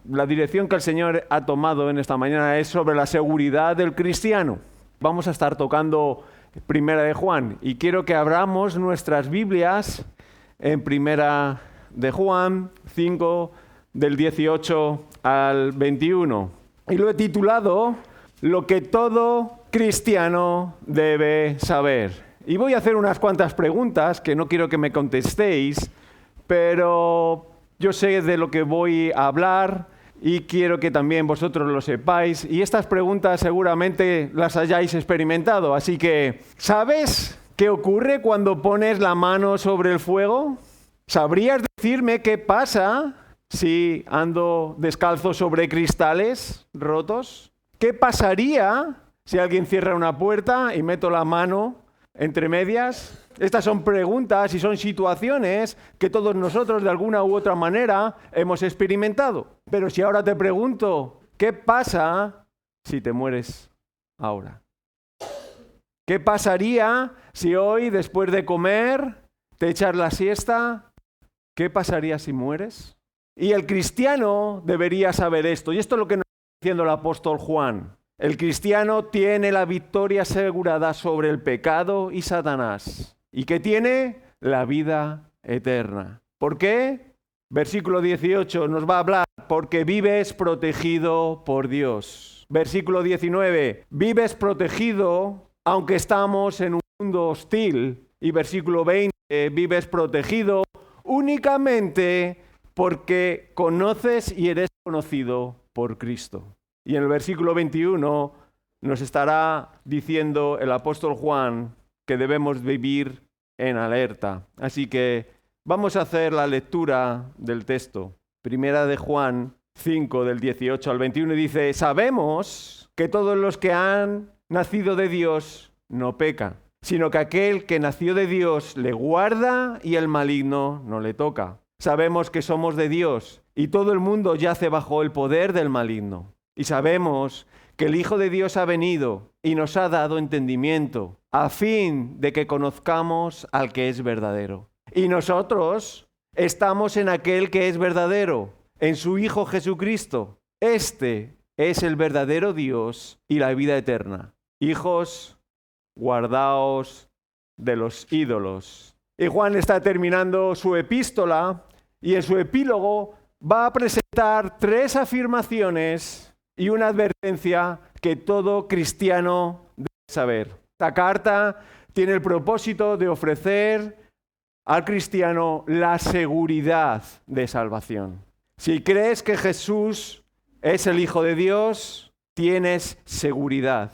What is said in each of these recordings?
la dirección que el Señor ha tomado en esta mañana es sobre la seguridad del cristiano. Vamos a estar tocando Primera de Juan y quiero que abramos nuestras Biblias en Primera de Juan 5, del 18 al 21. Y lo he titulado Lo que todo cristiano debe saber. Y voy a hacer unas cuantas preguntas que no quiero que me contestéis, pero yo sé de lo que voy a hablar y quiero que también vosotros lo sepáis. Y estas preguntas seguramente las hayáis experimentado. Así que, ¿sabes qué ocurre cuando pones la mano sobre el fuego? ¿Sabrías decirme qué pasa si ando descalzo sobre cristales rotos? ¿Qué pasaría si alguien cierra una puerta y meto la mano entre medias? Estas son preguntas y son situaciones que todos nosotros de alguna u otra manera hemos experimentado. Pero si ahora te pregunto, ¿qué pasa si te mueres ahora? ¿Qué pasaría si hoy, después de comer, te echas la siesta? ¿Qué pasaría si mueres? Y el cristiano debería saber esto. Y esto es lo que nos está diciendo el apóstol Juan. El cristiano tiene la victoria asegurada sobre el pecado y Satanás. ¿Y qué tiene? La vida eterna. ¿Por qué? Versículo 18 nos va a hablar, porque vives protegido por Dios. Versículo 19, vives protegido aunque estamos en un mundo hostil. Y versículo 20, vives protegido únicamente porque conoces y eres conocido por Cristo. Y en el versículo 21 nos estará diciendo el apóstol Juan que debemos vivir en alerta. Así que vamos a hacer la lectura del texto. Primera de Juan 5, del 18 al 21, dice: sabemos que todos los que han nacido de Dios no pecan, sino que aquel que nació de Dios le guarda y el maligno no le toca. Sabemos que somos de Dios y todo el mundo yace bajo el poder del maligno. Y sabemos que el Hijo de Dios ha venido y nos ha dado entendimiento, a fin de que conozcamos al que es verdadero. Y nosotros estamos en aquel que es verdadero, en su Hijo Jesucristo. Este es el verdadero Dios y la vida eterna. Hijos, guardaos de los ídolos. Y Juan está terminando su epístola y en su epílogo va a presentar 3 afirmaciones y una advertencia que todo cristiano debe saber. Esta carta tiene el propósito de ofrecer al cristiano la seguridad de salvación. Si crees que Jesús es el Hijo de Dios, tienes seguridad.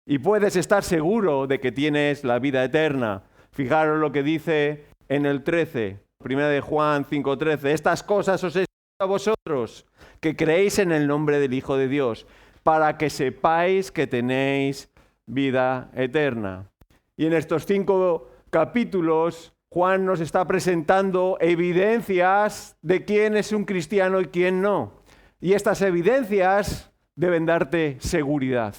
Y puedes estar seguro de que tienes la vida eterna. Fijaros lo que dice en el 13, 1 de Juan 5:13. Estas cosas os he escrito a vosotros, que creéis en el nombre del Hijo de Dios, para que sepáis que tenéis vida eterna. Y en estos 5 capítulos, Juan nos está presentando evidencias de quién es un cristiano y quién no. Y estas evidencias deben darte seguridad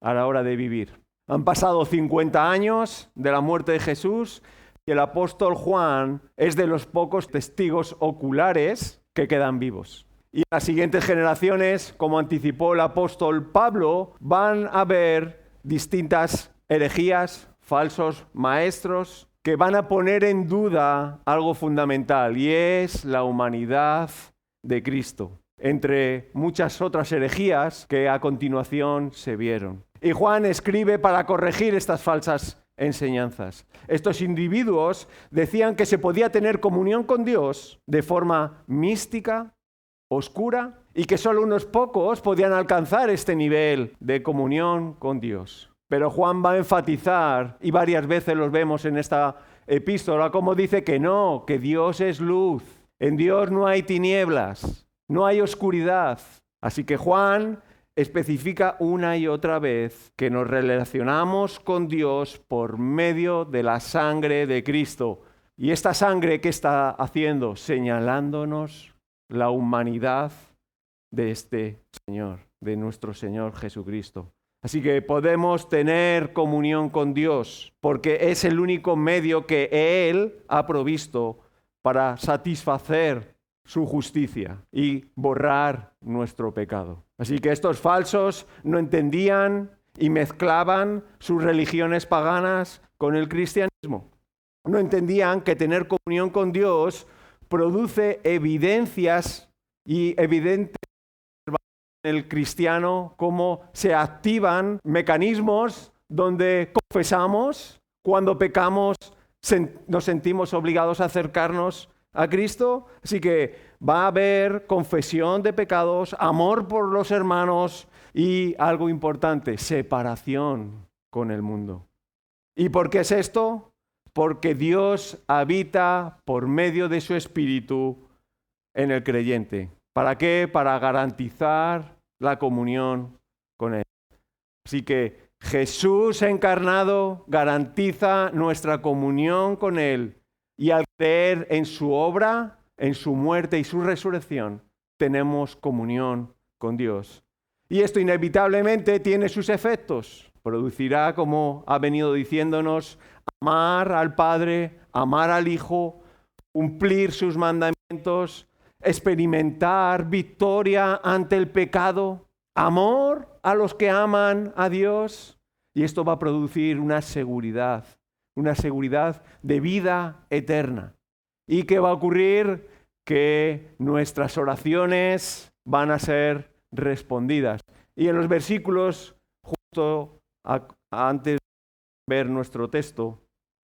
a la hora de vivir. Han pasado 50 años de la muerte de Jesús y el apóstol Juan es de los pocos testigos oculares que quedan vivos. Y las siguientes generaciones, como anticipó el apóstol Pablo, van a ver distintas herejías, falsos maestros, que van a poner en duda algo fundamental, y es la humanidad de Cristo, entre muchas otras herejías que a continuación se vieron. Y Juan escribe para corregir estas falsas enseñanzas. Estos individuos decían que se podía tener comunión con Dios de forma mística, oscura, y que solo unos pocos podían alcanzar este nivel de comunión con Dios. Pero Juan va a enfatizar, y varias veces los vemos en esta epístola, como dice que no, que Dios es luz. En Dios no hay tinieblas, no hay oscuridad. Así que Juan especifica una y otra vez que nos relacionamos con Dios por medio de la sangre de Cristo. Y esta sangre, ¿qué está haciendo? Señalándonos la humanidad de este Señor, de nuestro Señor Jesucristo. Así que podemos tener comunión con Dios porque es el único medio que Él ha provisto para satisfacer su justicia y borrar nuestro pecado. Así que estos falsos no entendían y mezclaban sus religiones paganas con el cristianismo. No entendían que tener comunión con Dios produce evidencias y evidentes en el cristiano, cómo se activan mecanismos donde confesamos cuando pecamos, nos sentimos obligados a acercarnos a Cristo. Así que va a haber confesión de pecados, amor por los hermanos y algo importante, separación con el mundo. ¿Y por qué es esto? Porque Dios habita por medio de su Espíritu en el creyente. ¿Para qué? Para garantizar la comunión con Él. Así que Jesús encarnado garantiza nuestra comunión con Él. Y al creer en su obra, en su muerte y su resurrección, tenemos comunión con Dios. Y esto inevitablemente tiene sus efectos. Producirá, como ha venido diciéndonos, amar al Padre, amar al Hijo, cumplir sus mandamientos, experimentar victoria ante el pecado, amor a los que aman a Dios. Y esto va a producir una seguridad de vida eterna. ¿Y qué va a ocurrir? Que nuestras oraciones van a ser respondidas. Y en los versículos, justo antes de ver nuestro texto,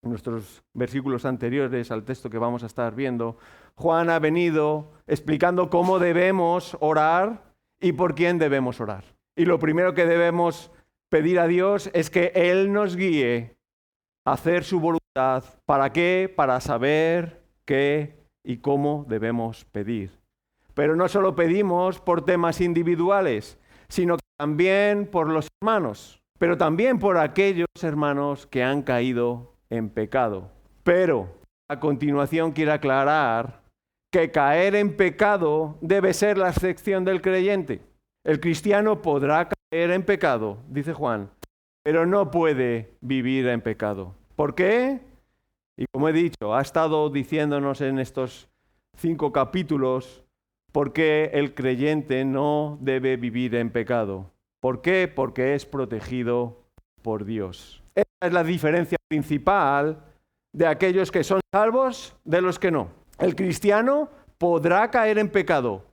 nuestros versículos anteriores al texto que vamos a estar viendo, Juan ha venido explicando cómo debemos orar y por quién debemos orar. Y lo primero que debemos pedir a Dios es que Él nos guíe a hacer su voluntad. ¿Para qué? Para saber qué y cómo debemos pedir. Pero no solo pedimos por temas individuales, sino también por los hermanos, pero también por aquellos hermanos que han caído en pecado. Pero a continuación quiero aclarar que caer en pecado debe ser la excepción del creyente. El cristiano podrá caer en pecado, dice Juan, pero no puede vivir en pecado. ¿Por qué? Y como he dicho, ha estado diciéndonos en estos 5 capítulos por qué el creyente no debe vivir en pecado. ¿Por qué? Porque es protegido por Dios. Esa es la diferencia principal de aquellos que son salvos de los que no. El cristiano podrá caer en pecado,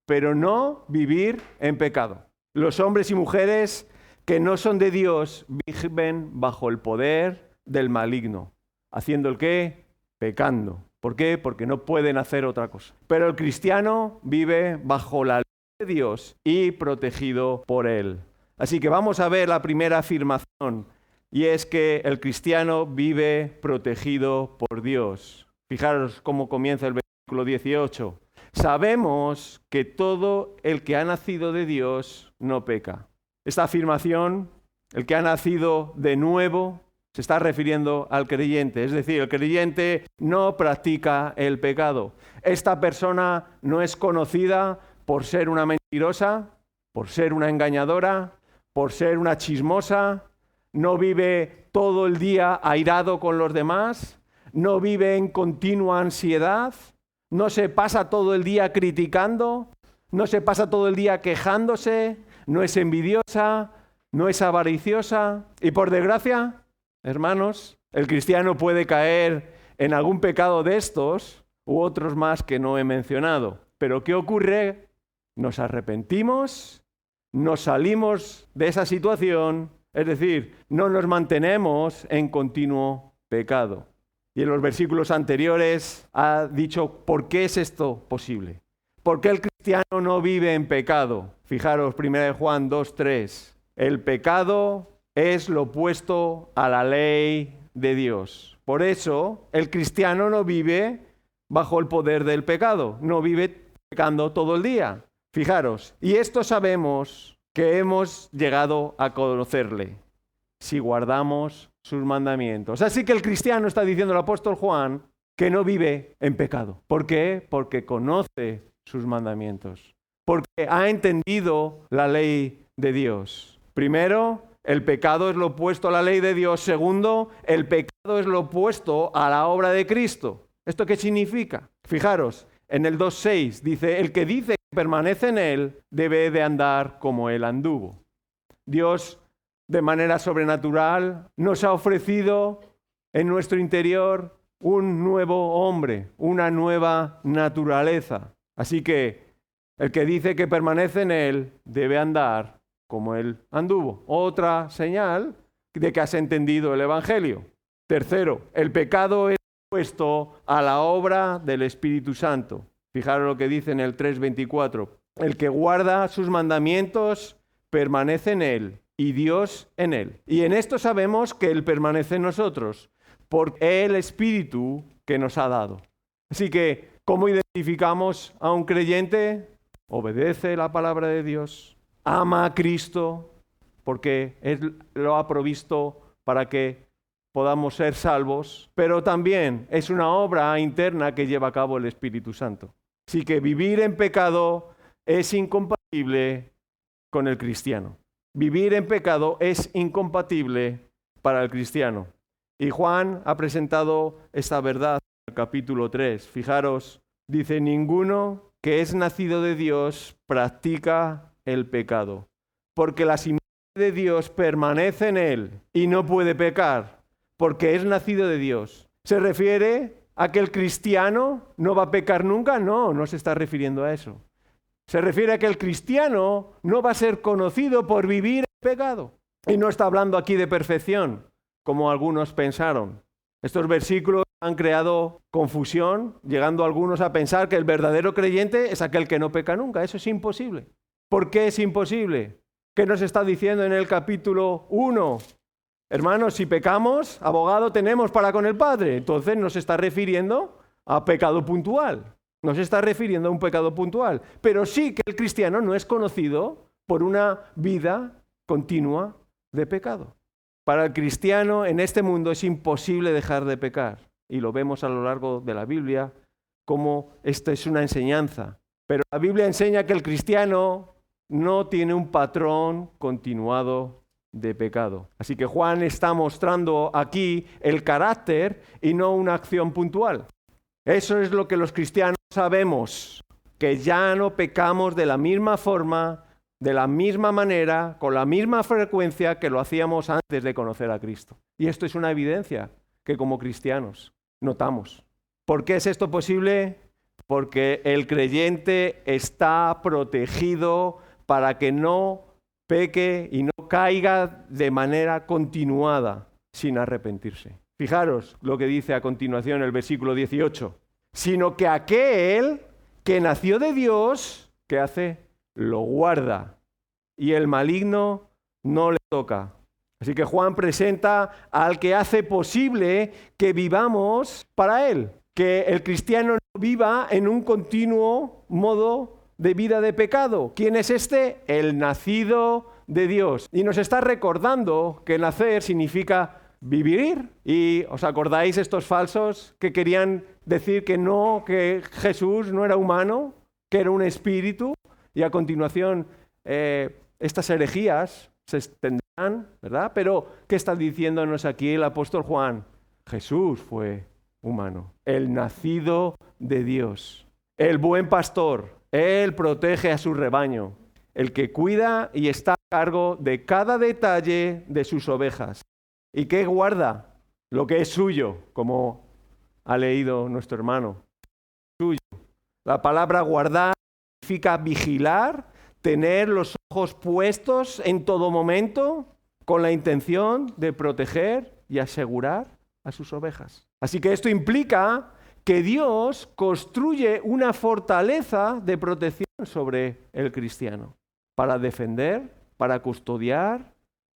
pero no vivir en pecado. Los hombres y mujeres que no son de Dios viven bajo el poder del maligno. ¿Haciendo el qué? Pecando. ¿Por qué? Porque no pueden hacer otra cosa. Pero el cristiano vive bajo la ley de Dios y protegido por Él. Así que vamos a ver la primera afirmación, y es que el cristiano vive protegido por Dios. Fijaros cómo comienza el versículo 18. Sabemos que todo el que ha nacido de Dios no peca. Esta afirmación, el que ha nacido de nuevo, se está refiriendo al creyente. Es decir, el creyente no practica el pecado. Esta persona no es conocida por ser una mentirosa, por ser una engañadora, por ser una chismosa. No vive todo el día airado con los demás. No vive en continua ansiedad. No se pasa todo el día criticando. No se pasa todo el día quejándose. No es envidiosa. No es avariciosa. Y por desgracia, hermanos, el cristiano puede caer en algún pecado de estos u otros más que no he mencionado. Pero ¿qué ocurre? Nos arrepentimos, nos salimos de esa situación, es decir, no nos mantenemos en continuo pecado. Y en los versículos anteriores ha dicho ¿por qué es esto posible? ¿Por qué el cristiano no vive en pecado? Fijaros, 1 Juan 2:3. El pecado es lo opuesto a la ley de Dios. Por eso, el cristiano no vive bajo el poder del pecado, no vive pecando todo el día. Fijaros, y esto sabemos que hemos llegado a conocerle, si guardamos sus mandamientos. Así que el cristiano, está diciendo el apóstol Juan, que no vive en pecado. ¿Por qué? Porque conoce sus mandamientos, porque ha entendido la ley de Dios. Primero, el pecado es lo opuesto a la ley de Dios. Segundo, el pecado es lo opuesto a la obra de Cristo. ¿Esto qué significa? Fijaros, En el 2:6 dice, el que dice que permanece en Él debe de andar como Él anduvo. Dios, de manera sobrenatural, nos ha ofrecido en nuestro interior un nuevo hombre, una nueva naturaleza. Así que el que dice que permanece en Él debe andar como Él anduvo. Otra señal de que has entendido el Evangelio. Tercero, el pecado es puesto a la obra del Espíritu Santo. Fijaros lo que dice en el 3:24. El que guarda sus mandamientos permanece en Él y Dios en Él. Y en esto sabemos que Él permanece en nosotros por el Espíritu que nos ha dado. Así que, ¿cómo identificamos a un creyente? Obedece la palabra de Dios, ama a Cristo, porque Él lo ha provisto para que podamos ser salvos, pero también es una obra interna que lleva a cabo el Espíritu Santo. Así que vivir en pecado es incompatible con el cristiano. Vivir en pecado es incompatible para el cristiano. Y Juan ha presentado esta verdad en el capítulo 3. Fijaros, dice, ninguno que es nacido de Dios practica el pecado, porque la simiente de Dios permanece en él y no puede pecar, porque es nacido de Dios. ¿Se refiere a que el cristiano no va a pecar nunca? No, no se está refiriendo a eso. Se refiere a que el cristiano no va a ser conocido por vivir en pecado. Y no está hablando aquí de perfección, como algunos pensaron. Estos versículos han creado confusión, llegando algunos a pensar que el verdadero creyente es aquel que no peca nunca. Eso es imposible. ¿Por qué es imposible? ¿Qué nos está diciendo en el capítulo 1? Hermanos, si pecamos, abogado tenemos para con el Padre. Entonces no se está refiriendo a pecado puntual. No se está refiriendo a un pecado puntual. Pero sí que el cristiano no es conocido por una vida continua de pecado. Para el cristiano en este mundo es imposible dejar de pecar. Y lo vemos a lo largo de la Biblia, como esto es una enseñanza. Pero la Biblia enseña que el cristiano no tiene un patrón continuado de pecado. Así que Juan está mostrando aquí el carácter y no una acción puntual. Eso es lo que los cristianos sabemos, que ya no pecamos de la misma forma, de la misma manera, con la misma frecuencia que lo hacíamos antes de conocer a Cristo. Y esto es una evidencia que como cristianos notamos. ¿Por qué es esto posible? Porque el creyente está protegido para que no peque y no caiga de manera continuada sin arrepentirse. Fijaros lo que dice a continuación el versículo 18. Sino que aquel que nació de Dios, ¿qué hace? Lo guarda y el maligno no le toca. Así que Juan presenta al que hace posible que vivamos para Él, que el cristiano no viva en un continuo modo de vida de pecado. ¿Quién es este? El nacido de Dios. Y nos está recordando que nacer significa vivir. ¿Y os acordáis estos falsos que querían decir que no, que Jesús no era humano, que era un espíritu? Y a continuación estas herejías se extenderán, ¿verdad? Pero ¿qué está diciéndonos aquí el apóstol Juan? Jesús fue humano, el nacido de Dios, el buen pastor. Él protege a su rebaño, el que cuida y está a cargo de cada detalle de sus ovejas. ¿Y qué guarda? Lo que es suyo, como ha leído nuestro hermano. Suyo. La palabra guardar significa vigilar, tener los ojos puestos en todo momento con la intención de proteger y asegurar a sus ovejas. Así que esto implica que Dios construye una fortaleza de protección sobre el cristiano para defender, para custodiar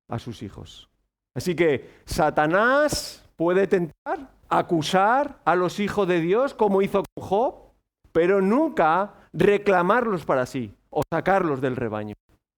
a sus hijos. Así que Satanás puede tentar, acusar a los hijos de Dios como hizo con Job, pero nunca reclamarlos para sí o sacarlos del rebaño.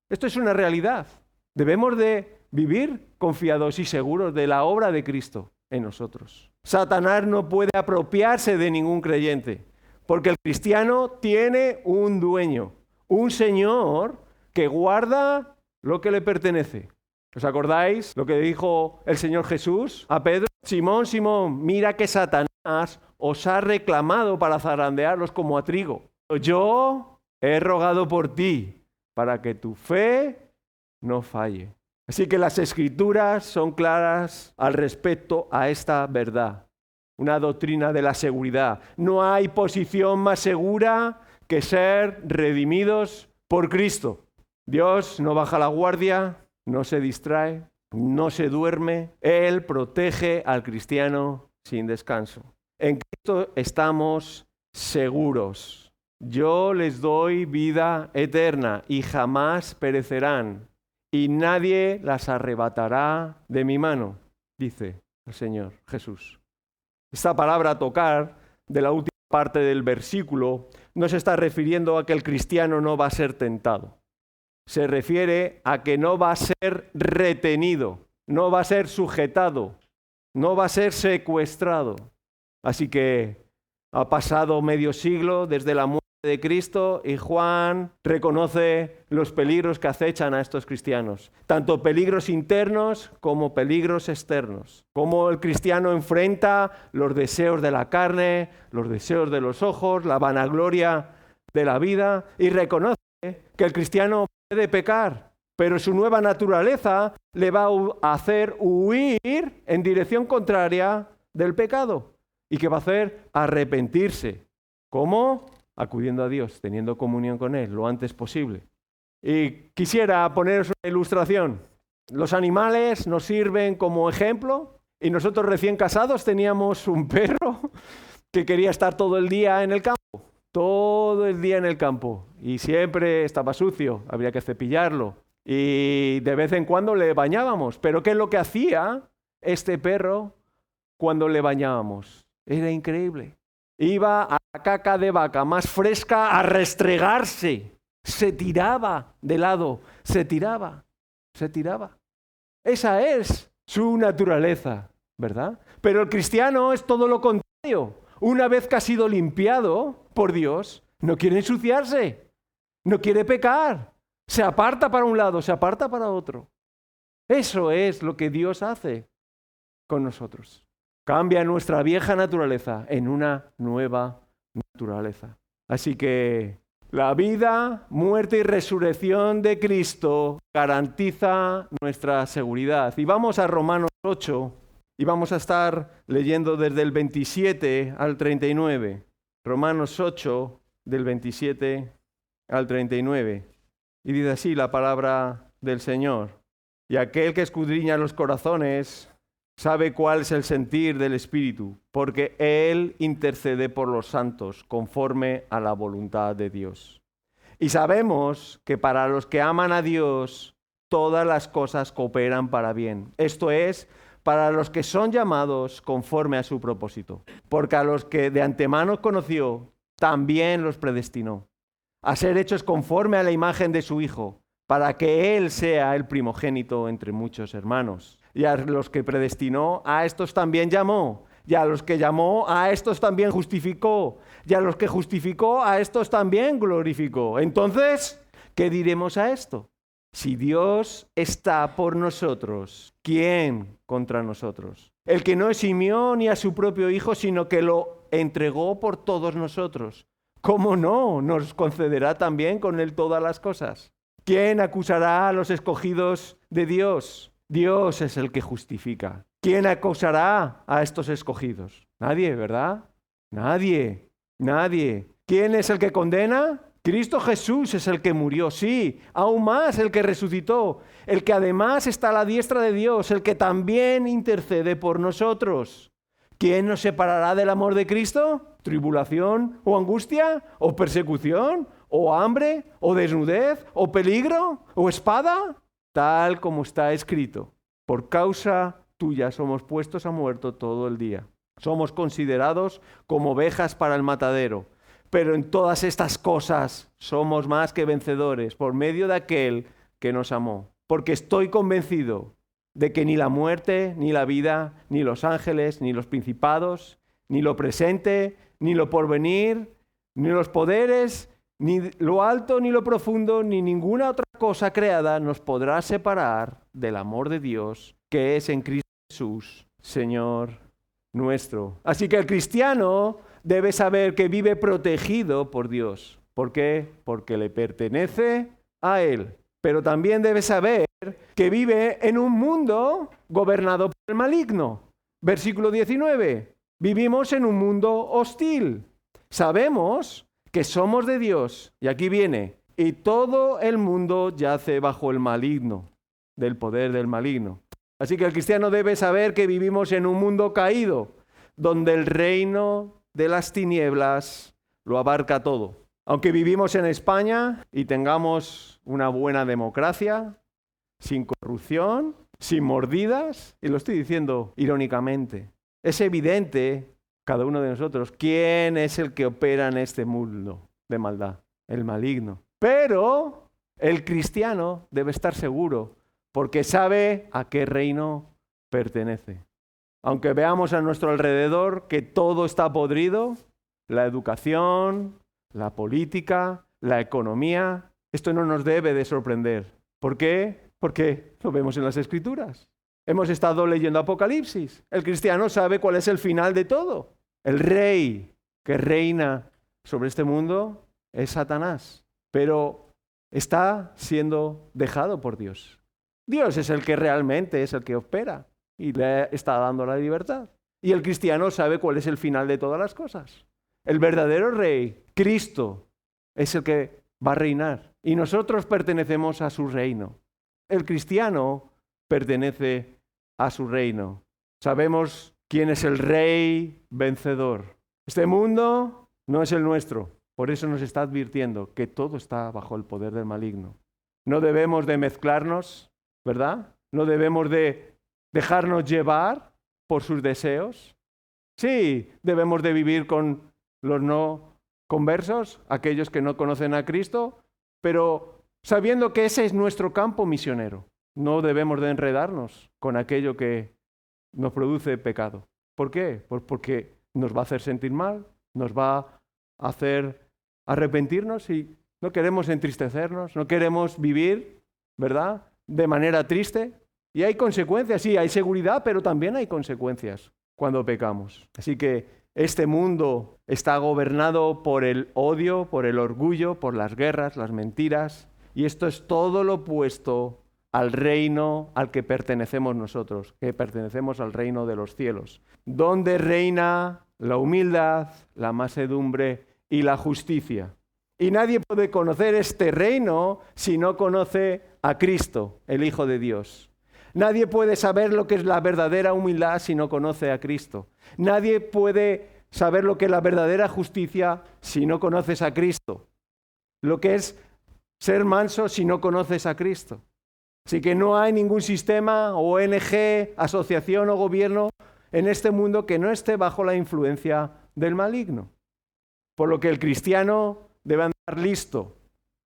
Esto es una realidad. Debemos de vivir confiados y seguros de la obra de Cristo en nosotros. Satanás no puede apropiarse de ningún creyente, porque el cristiano tiene un dueño, un Señor que guarda lo que le pertenece. ¿Os acordáis lo que dijo el Señor Jesús a Pedro? Simón, Simón, mira que Satanás os ha reclamado para zarandearlos como a trigo. Yo he rogado por ti para que tu fe no falle. Así que las Escrituras son claras al respecto a esta verdad. Una doctrina de la seguridad. No hay posición más segura que ser redimidos por Cristo. Dios no baja la guardia, no se distrae, no se duerme. Él protege al cristiano sin descanso. En Cristo estamos seguros. Yo les doy vida eterna y jamás perecerán, y nadie las arrebatará de mi mano, dice el Señor Jesús. Esta palabra tocar, de la última parte del versículo, no se está refiriendo a que el cristiano no va a ser tentado. Se refiere a que no va a ser retenido, no va a ser sujetado, no va a ser secuestrado. Así que ha pasado medio siglo desde la muerte de Cristo y Juan reconoce los peligros que acechan a estos cristianos, tanto peligros internos como peligros externos. Cómo el cristiano enfrenta los deseos de la carne, los deseos de los ojos, la vanagloria de la vida, y reconoce que el cristiano puede pecar, pero su nueva naturaleza le va a hacer huir en dirección contraria del pecado y que va a hacer arrepentirse. ¿Cómo? Acudiendo a Dios, teniendo comunión con Él lo antes posible. Y quisiera poneros una ilustración. Los animales nos sirven como ejemplo y nosotros recién casados teníamos un perro que quería estar todo el día en el campo. Todo el día en el campo y siempre estaba sucio, habría que cepillarlo y de vez en cuando le bañábamos. Pero ¿qué es lo que hacía este perro cuando le bañábamos? Era increíble. Iba a la caca de vaca más fresca a restregarse, se tiraba de lado, se tiraba. Esa es su naturaleza, ¿verdad? Pero el cristiano es todo lo contrario. Una vez que ha sido limpiado por Dios, no quiere ensuciarse, no quiere pecar, se aparta para un lado, se aparta para otro. Eso es lo que Dios hace con nosotros. Cambia nuestra vieja naturaleza en una nueva naturaleza. Así que la vida, muerte y resurrección de Cristo garantiza nuestra seguridad. Y vamos a Romanos 8. Y vamos a estar leyendo desde el 27 al 39. Romanos 8, del 27 al 39. Y dice así la palabra del Señor. Y aquel que escudriña los corazones sabe cuál es el sentir del Espíritu, porque Él intercede por los santos conforme a la voluntad de Dios. Y sabemos que para los que aman a Dios, todas las cosas cooperan para bien. Esto es, para los que son llamados conforme a su propósito. Porque a los que de antemano conoció, también los predestinó a ser hechos conforme a la imagen de su Hijo, para que Él sea el primogénito entre muchos hermanos. Y a los que predestinó, a estos también llamó. Y a los que llamó, a estos también justificó. Y a los que justificó, a estos también glorificó. Entonces, ¿qué diremos a esto? Si Dios está por nosotros, ¿quién contra nosotros? El que no eximió ni a su propio Hijo, sino que lo entregó por todos nosotros. ¿Cómo no? Nos concederá también con Él todas las cosas. ¿Quién acusará a los escogidos de Dios? Dios es el que justifica. ¿Quién acusará a estos escogidos? Nadie, ¿verdad? Nadie. ¿Quién es el que condena? Cristo Jesús es el que murió, sí, aún más el que resucitó, el que además está a la diestra de Dios, el que también intercede por nosotros. ¿Quién nos separará del amor de Cristo? ¿Tribulación o angustia? ¿O persecución? ¿O hambre? ¿O desnudez? ¿O peligro? ¿O espada? Tal como está escrito, por causa tuya somos puestos a muerto todo el día. Somos considerados como ovejas para el matadero. Pero en todas estas cosas somos más que vencedores por medio de aquel que nos amó. Porque estoy convencido de que ni la muerte, ni la vida, ni los ángeles, ni los principados, ni lo presente, ni lo porvenir, ni los poderes, ni lo alto, ni lo profundo, ni ninguna otra cosa creada nos podrá separar del amor de Dios que es en Cristo Jesús, Señor nuestro. Así que el cristiano debe saber que vive protegido por Dios. ¿Por qué? Porque le pertenece a Él. Pero también debe saber que vive en un mundo gobernado por el maligno. Versículo 19. Vivimos en un mundo hostil. Sabemos que somos de Dios. Y aquí viene. Y todo el mundo yace bajo el maligno, del poder del maligno. Así que el cristiano debe saber que vivimos en un mundo caído, donde el reino de las tinieblas lo abarca todo. Aunque vivimos en España y tengamos una buena democracia, sin corrupción, sin mordidas, y lo estoy diciendo irónicamente, es evidente, cada uno de nosotros, quién es el que opera en este mundo de maldad, el maligno. Pero el cristiano debe estar seguro, porque sabe a qué reino pertenece. Aunque veamos a nuestro alrededor que todo está podrido, la educación, la política, la economía, esto no nos debe de sorprender. ¿Por qué? Porque lo vemos en las Escrituras. Hemos estado leyendo Apocalipsis. El cristiano sabe cuál es el final de todo. El rey que reina sobre este mundo es Satanás, pero está siendo dejado por Dios. Dios es el que realmente es el que opera y le está dando la libertad. Y el cristiano sabe cuál es el final de todas las cosas. El verdadero rey, Cristo, es el que va a reinar. Y nosotros pertenecemos a su reino. El cristiano pertenece a su reino. Sabemos quién es el rey vencedor. Este mundo no es el nuestro. Por eso nos está advirtiendo que todo está bajo el poder del maligno. No debemos de mezclarnos, ¿verdad? No debemos de dejarnos llevar por sus deseos. Sí, debemos de vivir con los no conversos, aquellos que no conocen a Cristo, pero sabiendo que ese es nuestro campo misionero. No debemos de enredarnos con aquello que nos produce pecado. ¿Por qué? Pues porque nos va a hacer sentir mal, nos va a hacer arrepentirnos y no queremos entristecernos, no queremos vivir, ¿verdad?, de manera triste. Y hay consecuencias, sí, hay seguridad, pero también hay consecuencias cuando pecamos. Así que este mundo está gobernado por el odio, por el orgullo, por las guerras, las mentiras, y esto es todo lo opuesto al reino al que pertenecemos nosotros, que pertenecemos al reino de los cielos, donde reina la humildad, la mansedumbre y la justicia. Y nadie puede conocer este reino si no conoce a Cristo, el Hijo de Dios. Nadie puede saber lo que es la verdadera humildad si no conoce a Cristo. Nadie puede saber lo que es la verdadera justicia si no conoces a Cristo. Lo que es ser manso si no conoces a Cristo. Así que no hay ningún sistema, ONG, asociación o gobierno en este mundo que no esté bajo la influencia del maligno. Por lo que el cristiano debe andar listo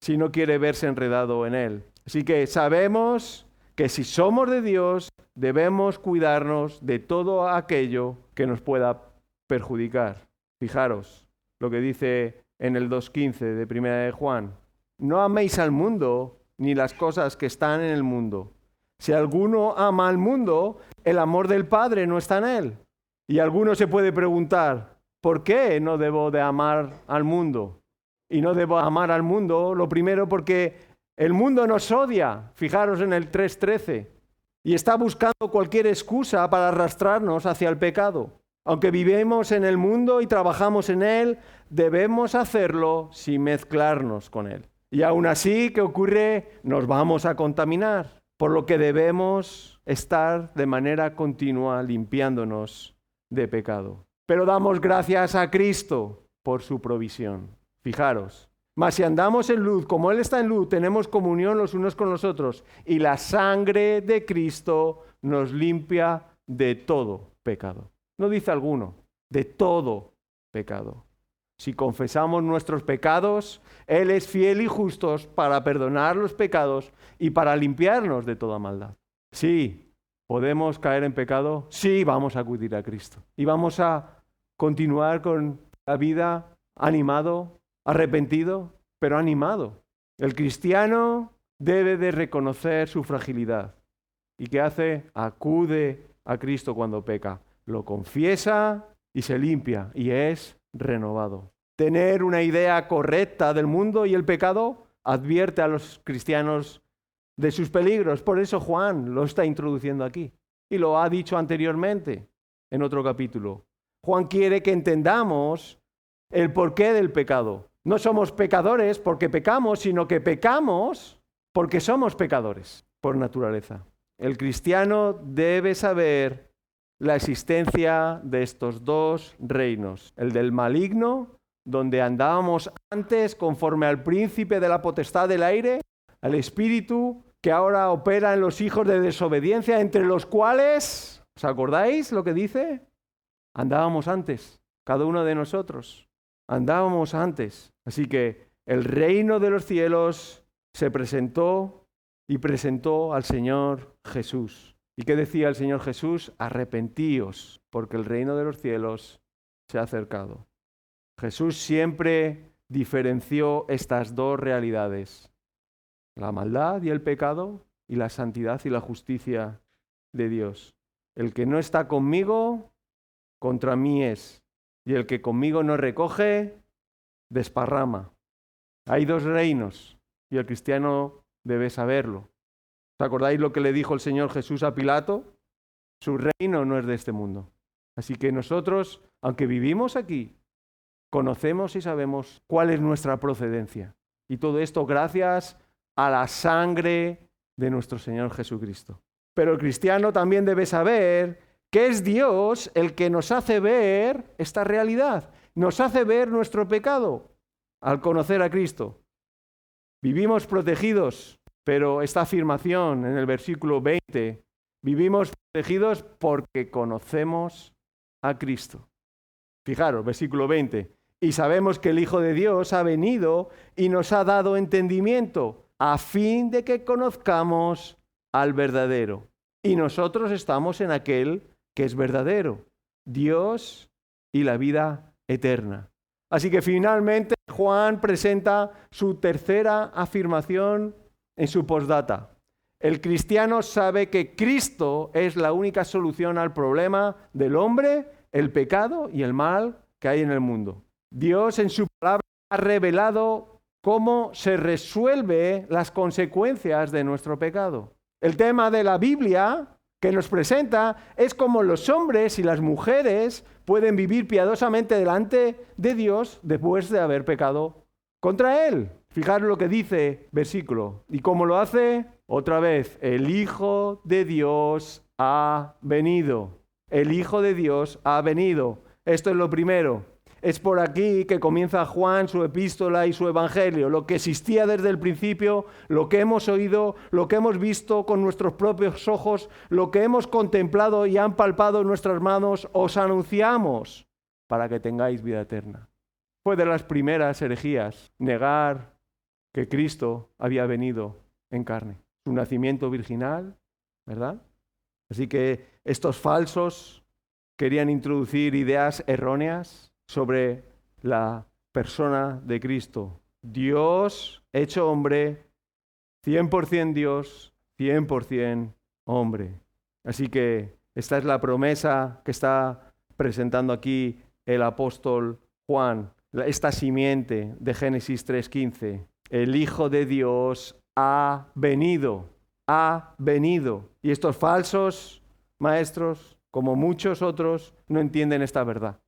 si no quiere verse enredado en él. Así que sabemos que si somos de Dios, debemos cuidarnos de todo aquello que nos pueda perjudicar. Fijaros lo que dice en el 2:15 de Primera de Juan. No améis al mundo ni las cosas que están en el mundo. Si alguno ama al mundo, el amor del Padre no está en él. Y alguno se puede preguntar, ¿por qué no debo de amar al mundo? Y no debo amar al mundo, lo primero porque el mundo nos odia, fijaros en el 3:13, y está buscando cualquier excusa para arrastrarnos hacia el pecado. Aunque vivimos en el mundo y trabajamos en él, debemos hacerlo sin mezclarnos con él. Y aún así, ¿qué ocurre? Nos vamos a contaminar, por lo que debemos estar de manera continua limpiándonos de pecado. Pero damos gracias a Cristo por su provisión. Fijaros. Mas si andamos en luz, como Él está en luz, tenemos comunión los unos con los otros, y la sangre de Cristo nos limpia de todo pecado. No dice alguno, de todo pecado. Si confesamos nuestros pecados, Él es fiel y justo para perdonar los pecados y para limpiarnos de toda maldad. Sí, ¿podemos caer en pecado? Sí, vamos a acudir a Cristo. Y vamos a continuar con la vida animado, arrepentido, pero animado. El cristiano debe de reconocer su fragilidad. ¿Y qué hace? Acude a Cristo cuando peca. lo confiesa y se limpia y es renovado. Tener una idea correcta del mundo y el pecado advierte a los cristianos de sus peligros. Por eso Juan lo está introduciendo aquí y lo ha dicho anteriormente en otro capítulo. Juan quiere que entendamos el porqué del pecado. No somos pecadores porque pecamos, sino que pecamos porque somos pecadores por naturaleza. El cristiano debe saber la existencia de estos dos reinos, el del maligno, donde andábamos antes conforme al príncipe de la potestad del aire, al espíritu que ahora opera en los hijos de desobediencia, entre los cuales, ¿os acordáis lo que dice? Andábamos antes, cada uno de nosotros, andábamos antes. Así que el reino de los cielos se presentó y presentó al Señor Jesús. ¿Y qué decía el Señor Jesús? Arrepentíos, porque el reino de los cielos se ha acercado. Jesús siempre diferenció estas dos realidades, la maldad y el pecado y la santidad y la justicia de Dios. El que no está conmigo, contra mí es, y el que conmigo no recoge, desparrama. Hay dos reinos y el cristiano debe saberlo. ¿Os acordáis lo que le dijo el Señor Jesús a Pilato? Su reino no es de este mundo. Así que nosotros, aunque vivimos aquí, conocemos y sabemos cuál es nuestra procedencia. Y todo esto gracias a la sangre de nuestro Señor Jesucristo. Pero el cristiano también debe saber que es Dios el que nos hace ver esta realidad, nos hace ver nuestro pecado al conocer a Cristo. Vivimos protegidos, pero esta afirmación en el versículo 20, vivimos protegidos porque conocemos a Cristo. Fijaros, versículo 20, y sabemos que el Hijo de Dios ha venido y nos ha dado entendimiento a fin de que conozcamos al verdadero. Y nosotros estamos en aquel que es verdadero, Dios y la vida eterna. Así que finalmente Juan presenta su tercera afirmación en su postdata. El cristiano sabe que Cristo es la única solución al problema del hombre, el pecado y el mal que hay en el mundo. Dios en su palabra ha revelado cómo se resuelven las consecuencias de nuestro pecado. El tema de la Biblia que nos presenta es cómo los hombres y las mujeres pueden vivir piadosamente delante de Dios después de haber pecado contra Él. Fijaros lo que dice versículo. ¿Y cómo lo hace? Otra vez, el Hijo de Dios ha venido. El Hijo de Dios ha venido. Esto es lo primero. Es por aquí que comienza Juan su epístola y su evangelio. Lo que existía desde el principio, lo que hemos oído, lo que hemos visto con nuestros propios ojos, lo que hemos contemplado y han palpado en nuestras manos, os anunciamos para que tengáis vida eterna. Fue de las primeras herejías negar que Cristo había venido en carne. Su nacimiento virginal, ¿verdad? Así que estos falsos querían introducir ideas erróneas sobre la persona de Cristo. Dios hecho hombre, 100% Dios, 100% hombre. Así que esta es la promesa que está presentando aquí el apóstol Juan, esta simiente de Génesis 3:15. El Hijo de Dios ha venido. Y estos falsos maestros, como muchos otros, no entienden esta verdad.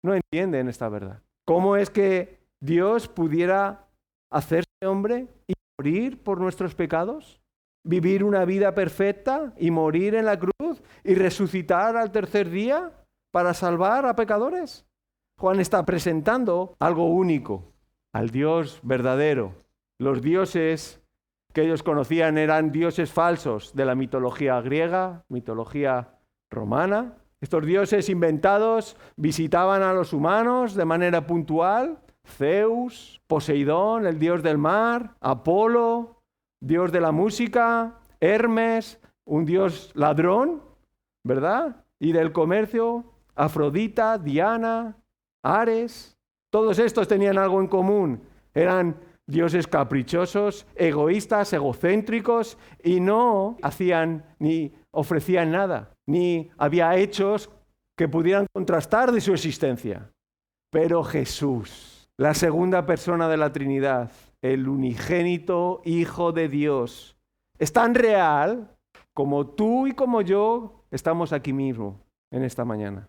No entienden esta verdad. ¿Cómo es que Dios pudiera hacerse hombre y morir por nuestros pecados? ¿Vivir una vida perfecta y morir en la cruz y resucitar al tercer día para salvar a pecadores? Juan está presentando algo único, al Dios verdadero. Los dioses que ellos conocían eran dioses falsos de la mitología griega, mitología romana. Estos dioses inventados visitaban a los humanos de manera puntual. Zeus, Poseidón, el dios del mar, Apolo, dios de la música, Hermes, un dios ladrón, ¿verdad? Y del comercio, Afrodita, Diana, Ares. Todos estos tenían algo en común. Eran dioses caprichosos, egoístas, egocéntricos y no hacían ni ofrecían nada. Ni había hechos que pudieran contrastar de su existencia. Pero Jesús, la segunda persona de la Trinidad, el unigénito Hijo de Dios, es tan real como tú y como yo estamos aquí mismo en esta mañana,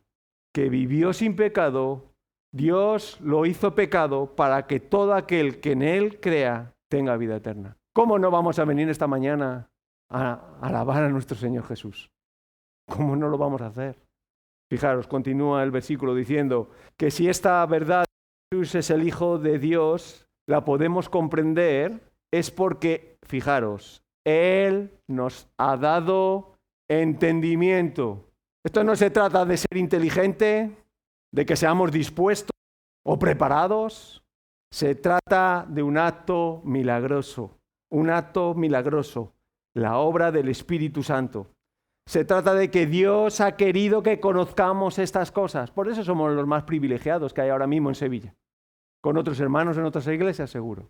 que vivió sin pecado, Dios lo hizo pecado para que todo aquel que en Él crea tenga vida eterna. ¿Cómo no vamos a venir esta mañana a alabar a nuestro Señor Jesús? ¿Cómo no lo vamos a hacer? Fijaros, continúa el versículo diciendo que si esta verdad de Jesús es el Hijo de Dios, la podemos comprender, es porque, fijaros, Él nos ha dado entendimiento. Esto no se trata de ser inteligente, de que seamos dispuestos o preparados. Se trata de un acto milagroso, la obra del Espíritu Santo. Se trata de que Dios ha querido que conozcamos estas cosas. Por eso somos los más privilegiados que hay ahora mismo en Sevilla. Con otros hermanos en otras iglesias, seguro.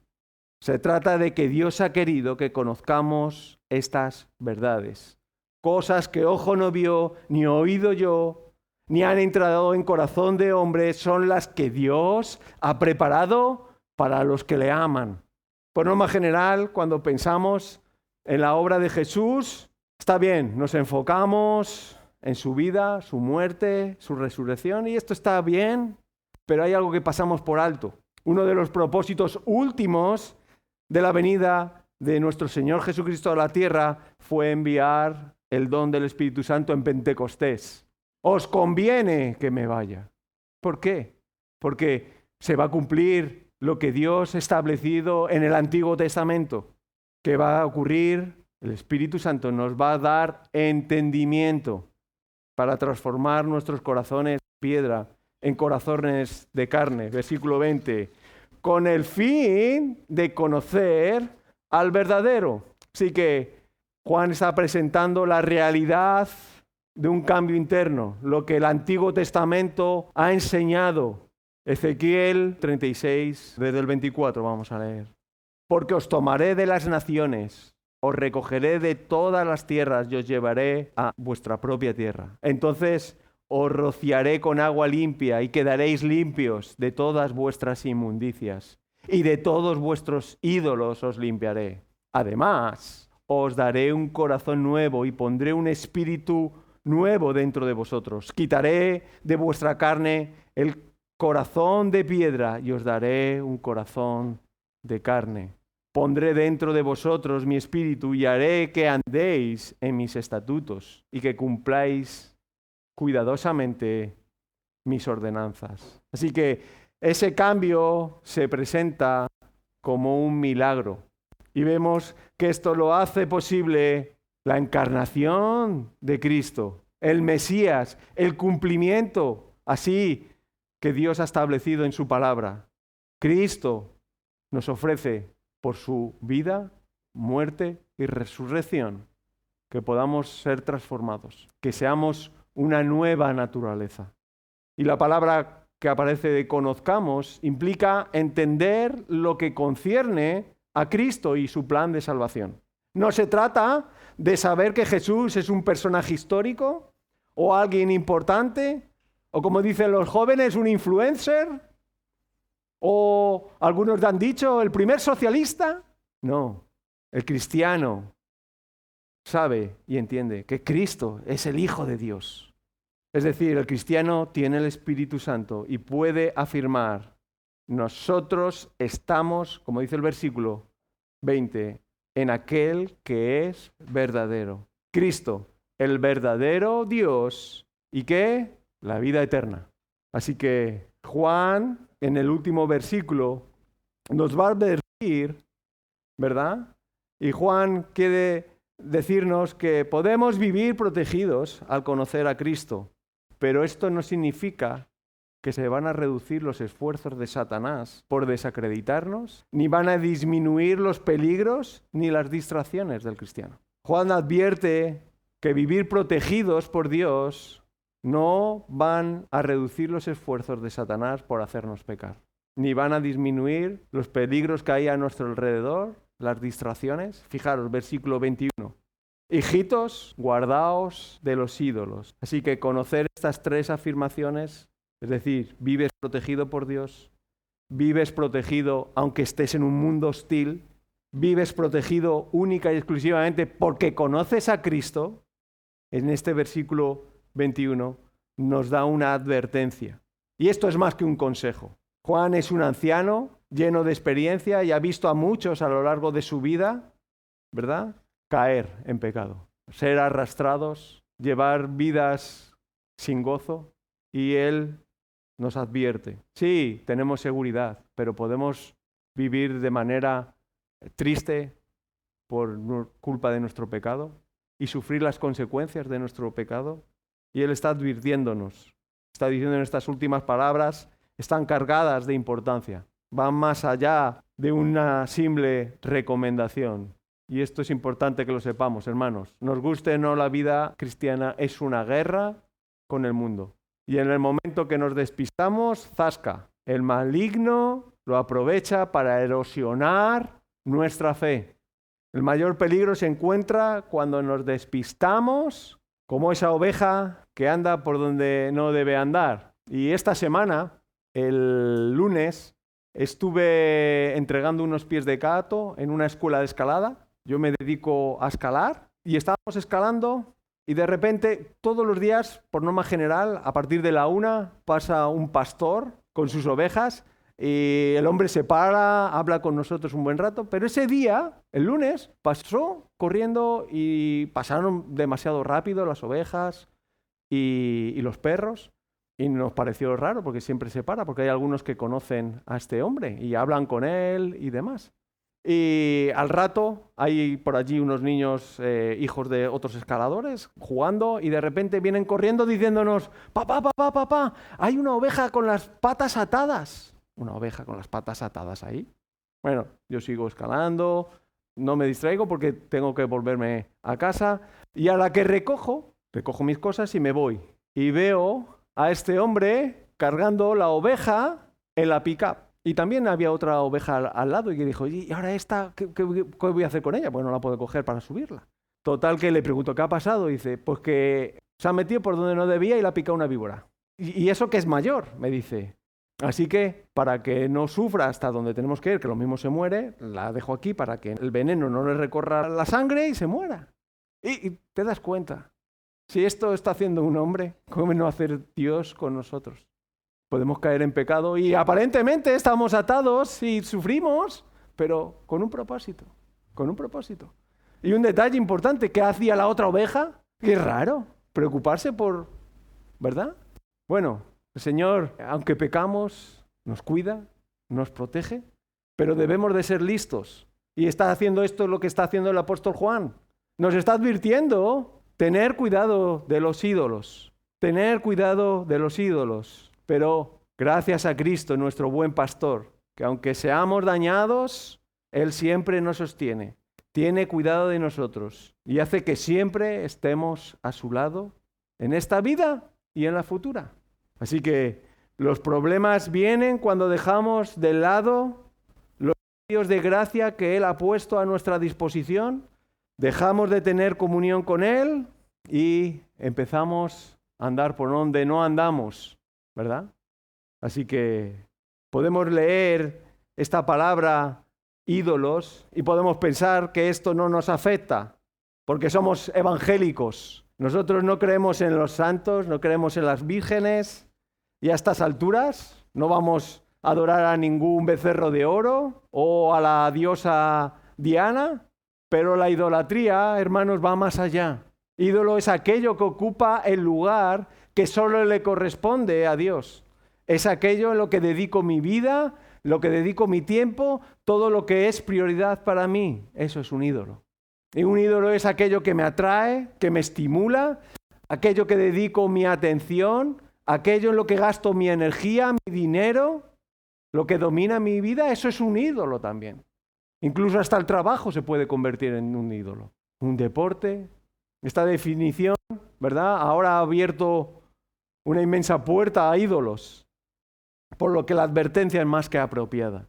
Se trata de que Dios ha querido que conozcamos estas verdades. Cosas que ojo no vio, ni oído yo, ni han entrado en corazón de hombre, son las que Dios ha preparado para los que le aman. Por norma general, cuando pensamos en la obra de Jesús, está bien, nos enfocamos en su vida, su muerte, su resurrección, y esto está bien, pero hay algo que pasamos por alto. Uno de los propósitos últimos de la venida de nuestro Señor Jesucristo a la tierra fue enviar el don del Espíritu Santo en Pentecostés. Os conviene que me vaya. ¿Por qué? Porque se va a cumplir lo que Dios ha establecido en el Antiguo Testamento. ¿Qué va a ocurrir? El Espíritu Santo nos va a dar entendimiento para transformar nuestros corazones de piedra en corazones de carne. Versículo 20. Con el fin de conocer al verdadero. Así que Juan está presentando la realidad de un cambio interno, lo que el Antiguo Testamento ha enseñado. Ezequiel 36, desde el 24 vamos a leer. Porque os tomaré de las naciones, os recogeré de todas las tierras y os llevaré a vuestra propia tierra. Entonces os rociaré con agua limpia y quedaréis limpios de todas vuestras inmundicias y de todos vuestros ídolos os limpiaré. Además, os daré un corazón nuevo y pondré un espíritu nuevo dentro de vosotros. Quitaré de vuestra carne el corazón de piedra y os daré un corazón de carne. Pondré dentro de vosotros mi espíritu y haré que andéis en mis estatutos y que cumpláis cuidadosamente mis ordenanzas. Así que ese cambio se presenta como un milagro. Y vemos que esto lo hace posible la encarnación de Cristo, el Mesías, el cumplimiento así que Dios ha establecido en su palabra. Cristo nos ofrece por su vida, muerte y resurrección que podamos ser transformados, que seamos una nueva naturaleza. Y la palabra que aparece de conozcamos implica entender lo que concierne a Cristo y su plan de salvación. No se trata de saber que Jesús es un personaje histórico o alguien importante, o como dicen los jóvenes, un influencer, o algunos han dicho, el primer socialista. No, el cristiano sabe y entiende que Cristo es el Hijo de Dios. Es decir, el cristiano tiene el Espíritu Santo y puede afirmar, nosotros estamos, como dice el versículo 20, en aquel que es verdadero. Cristo, el verdadero Dios. ¿Y qué? La vida eterna. Así que Juan, en el último versículo, nos va a advertir, ¿verdad? Y Juan quiere decirnos que podemos vivir protegidos al conocer a Cristo, pero esto no significa que se van a reducir los esfuerzos de Satanás por desacreditarnos, ni van a disminuir los peligros ni las distracciones del cristiano. Juan advierte que vivir protegidos por Dios no van a reducir los esfuerzos de Satanás por hacernos pecar, ni van a disminuir los peligros que hay a nuestro alrededor, las distracciones. Fijaros, versículo 21. Hijitos, guardaos de los ídolos. Así que conocer estas 3 afirmaciones, es decir, vives protegido por Dios, vives protegido aunque estés en un mundo hostil, vives protegido única y exclusivamente porque conoces a Cristo, en este versículo 21 nos da una advertencia. Y esto es más que un consejo. Juan es un anciano lleno de experiencia y ha visto a muchos a lo largo de su vida, ¿verdad?, caer en pecado, ser arrastrados, llevar vidas sin gozo, y él nos advierte. Sí, tenemos seguridad, pero podemos vivir de manera triste por culpa de nuestro pecado y sufrir las consecuencias de nuestro pecado. Y él está advirtiéndonos, está diciendo en estas últimas palabras, están cargadas de importancia, van más allá de una simple recomendación. Y esto es importante que lo sepamos, hermanos. Nos guste o no, la vida cristiana es una guerra con el mundo. Y en el momento que nos despistamos, ¡zasca! El maligno lo aprovecha para erosionar nuestra fe. El mayor peligro se encuentra cuando nos despistamos, como esa oveja que anda por donde no debe andar. Y esta semana, el lunes, estuve entregando unos pies de gato en una escuela de escalada. Yo me dedico a escalar y estábamos escalando y de repente todos los días, por norma general, a partir de la 1 pasa un pastor con sus ovejas y el hombre se para, habla con nosotros un buen rato, pero ese día, el lunes, pasó corriendo y pasaron demasiado rápido las ovejas y los perros. Y nos pareció raro porque siempre se para, porque hay algunos que conocen a este hombre y hablan con él y demás. Y al rato hay por allí unos niños, hijos de otros escaladores, jugando, y de repente vienen corriendo diciéndonos: papá, hay una oveja con las patas atadas. Una oveja con las patas atadas ahí. Bueno, yo sigo escalando, no me distraigo porque tengo que volverme a casa, y a la que recojo mis cosas y me voy. Y veo a este hombre cargando la oveja en la pick-up. Y también había otra oveja al lado y que dijo: ¿y ahora esta qué voy a hacer con ella? Pues no la puedo coger para subirla. Total que le pregunto: ¿qué ha pasado? Y dice: pues que se ha metido por donde no debía y le ha picado una víbora. ¿Y eso que es mayor? Me dice. Así que para que no sufra hasta donde tenemos que ir, que lo mismo se muere, la dejo aquí para que el veneno no le recorra la sangre y se muera. Y te das cuenta, si esto está haciendo un hombre, ¿cómo no hacer Dios con nosotros? Podemos caer en pecado y aparentemente estamos atados y sufrimos, pero con un propósito, Y un detalle importante: ¿qué hacía la otra oveja? Qué raro, preocuparse por, ¿verdad? Bueno, el Señor, aunque pecamos, nos cuida, nos protege, pero debemos de ser listos. Y está haciendo esto lo que está haciendo el apóstol Juan. Nos está advirtiendo: tener cuidado de los ídolos, Pero gracias a Cristo, nuestro buen pastor, que aunque seamos dañados, Él siempre nos sostiene, tiene cuidado de nosotros y hace que siempre estemos a su lado en esta vida y en la futura. Así que los problemas vienen cuando dejamos de lado los medios de gracia que Él ha puesto a nuestra disposición, dejamos de tener comunión con Él y empezamos a andar por donde no andamos, ¿verdad? Así que podemos leer esta palabra ídolos y podemos pensar que esto no nos afecta porque somos evangélicos. Nosotros no creemos en los santos, no creemos en las vírgenes, y a estas alturas no vamos a adorar a ningún becerro de oro o a la diosa Diana, pero la idolatría, hermanos, va más allá. Ídolo es aquello que ocupa el lugar que solo le corresponde a Dios. Es aquello en lo que dedico mi vida, lo que dedico mi tiempo, todo lo que es prioridad para mí. Eso es un ídolo. Y un ídolo es aquello que me atrae, que me estimula, aquello que dedico mi atención, aquello en lo que gasto mi energía, mi dinero, lo que domina mi vida. Eso es un ídolo también. Incluso hasta el trabajo se puede convertir en un ídolo. Un deporte. Esta definición, ¿verdad?, ahora ha abierto una inmensa puerta a ídolos, por lo que la advertencia es más que apropiada.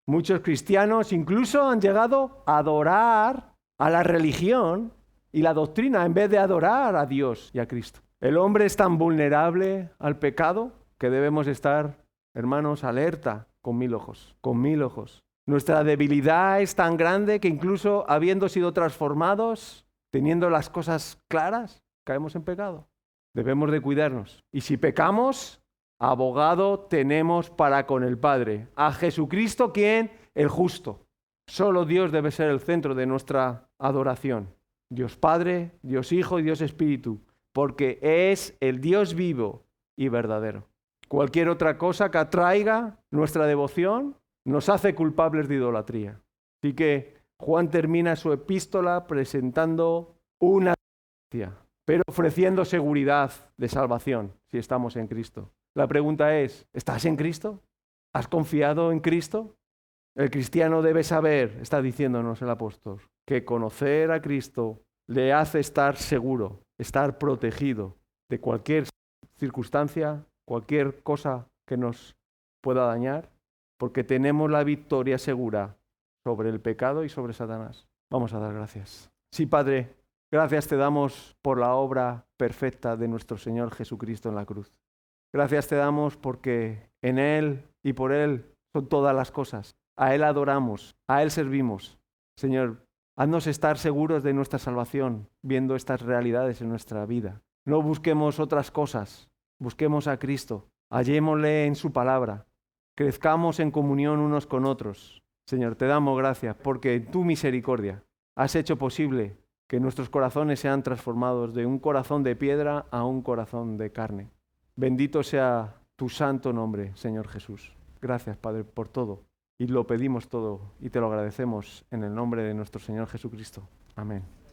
Muchos cristianos incluso han llegado a adorar a la religión y la doctrina en vez de adorar a Dios y a Cristo. El hombre es tan vulnerable al pecado que debemos estar, hermanos, alerta con 1000 ojos, con 1000 ojos. Nuestra debilidad es tan grande que incluso habiendo sido transformados, teniendo las cosas claras, caemos en pecado. Debemos de cuidarnos. Y si pecamos, abogado tenemos para con el Padre, a Jesucristo, quien el justo. Solo Dios debe ser el centro de nuestra adoración. Dios Padre, Dios Hijo y Dios Espíritu, porque es el Dios vivo y verdadero. Cualquier otra cosa que atraiga nuestra devoción nos hace culpables de idolatría. Así que Juan termina su epístola presentando una gracia, pero ofreciendo seguridad de salvación si estamos en Cristo. La pregunta es, ¿estás en Cristo? ¿Has confiado en Cristo? El cristiano debe saber, está diciéndonos el apóstol, que conocer a Cristo le hace estar seguro, estar protegido de cualquier circunstancia, cualquier cosa que nos pueda dañar, porque tenemos la victoria segura sobre el pecado y sobre Satanás. Vamos a dar gracias. Sí, Padre, gracias te damos por la obra perfecta de nuestro Señor Jesucristo en la cruz. Gracias te damos porque en Él y por Él son todas las cosas. A Él adoramos, a Él servimos. Señor, haznos estar seguros de nuestra salvación, viendo estas realidades en nuestra vida. No busquemos otras cosas, busquemos a Cristo, hallémosle en su palabra, crezcamos en comunión unos con otros. Señor, te damos gracias porque en tu misericordia has hecho posible que nuestros corazones sean transformados de un corazón de piedra a un corazón de carne. Bendito sea tu santo nombre, Señor Jesús. Gracias, Padre, por todo. Y lo pedimos todo y te lo agradecemos en el nombre de nuestro Señor Jesucristo. Amén.